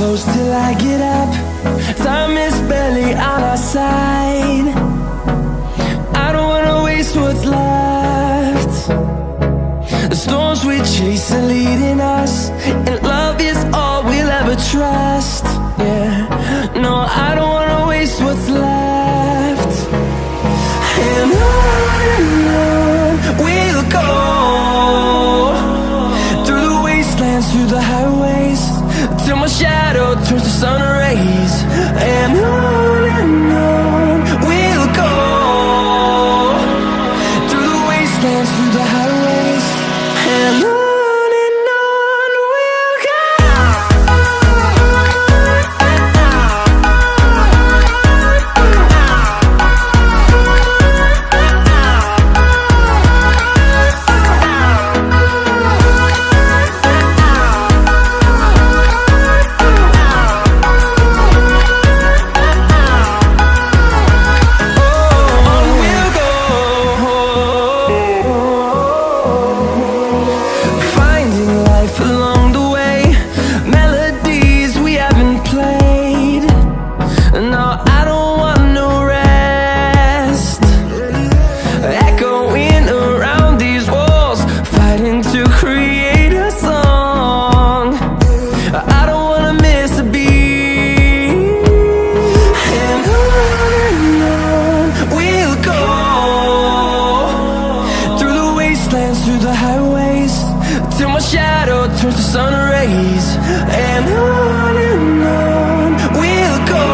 close till I get up. Time is barely on our side. I don't wanna waste what's left. The storms we chase are leading us, and love is all we'll ever trust. Yeah, no, I don't wanna waste what's left. And on we'll go, through the wastelands, through the highways, till my shadow turns to sun rays. And on we'll go, through the wastelands, through the highways, and on we'll go. Through the highways, till my shadow turns to sun rays. And on we'll go,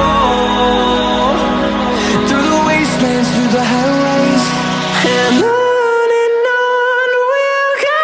through the wastelands, through the highways, and on we'll go.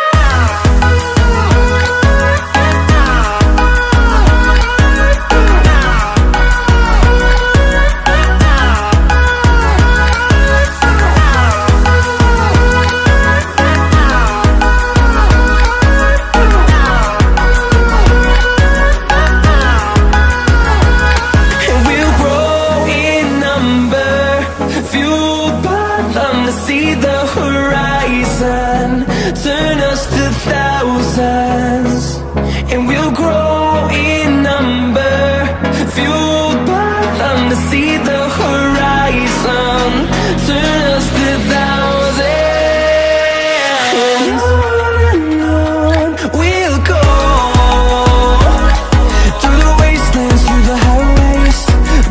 See the horizon turn us to thousands, and we'll grow in number, fueled by them. To see the horizon turn us to thousands, and on we'll go, through the wastelands, through the highways,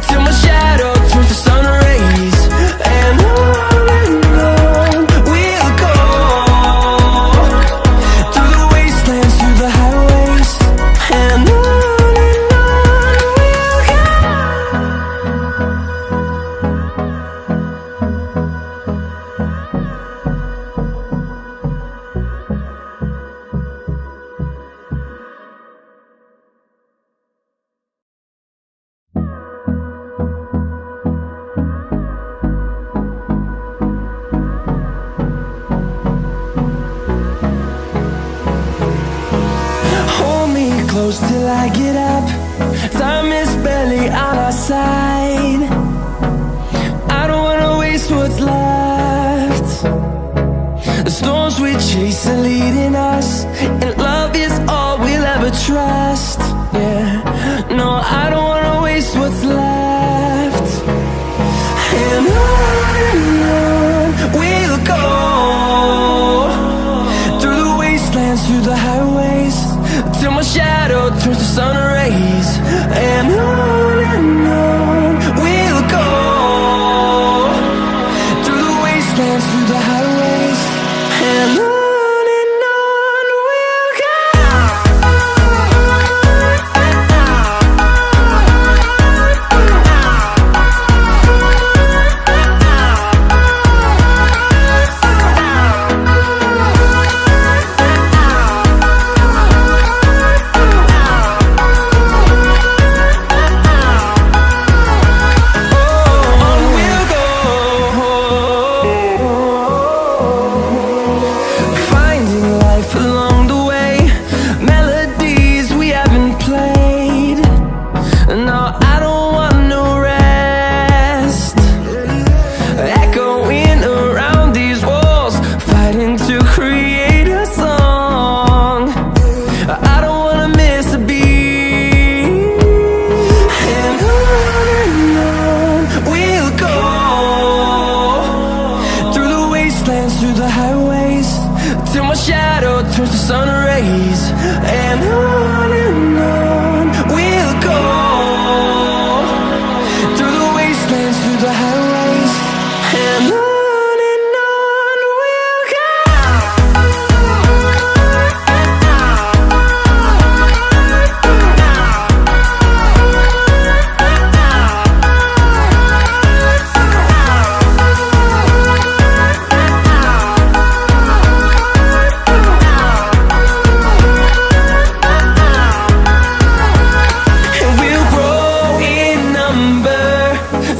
till my shadow turns to sun rays. And close till I get up. Time is barely on our side. I don't wanna waste what's left. The storms we chase are leading us, and love is all we'll ever trust. Yeah, no, I don't wanna waste what's left. And on we'll go, through the wastelands, through the highways, till my shadow turns to sun rays. And on we'll go, through the wastelands, through the highways, and on we'll go.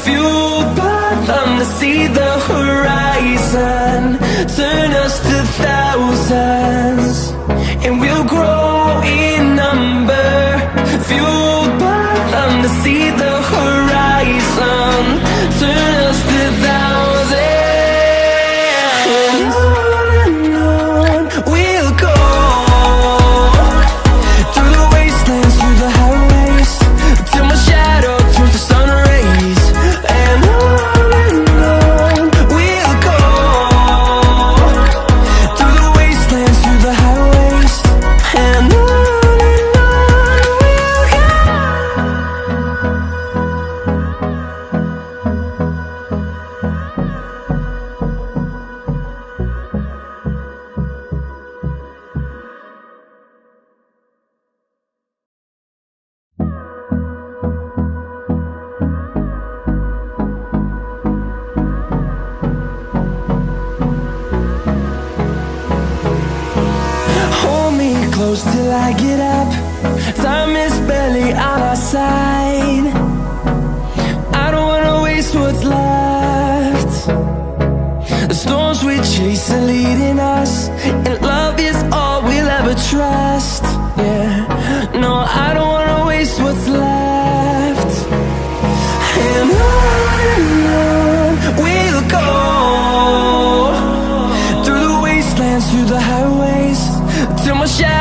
fueled by them to see the horizon, turn us to thousands, and we'll grow in number. Fueled by them to see the horizon, turn us to thousands, and on we'll go, through the wastelands, through the highways, till my shadow turns to sun rays. And on we'll go, through the wastelands, through the highways, and on we'll go. Hold me close till I get up. Time is barely on our side. I don't wanna waste what's left. The storms we chase are leading us, and love is all we'll ever trust. Yeah, no, I don't wanna waste what's left. And on we'll go, through the wastelands, through the highways, till my shadow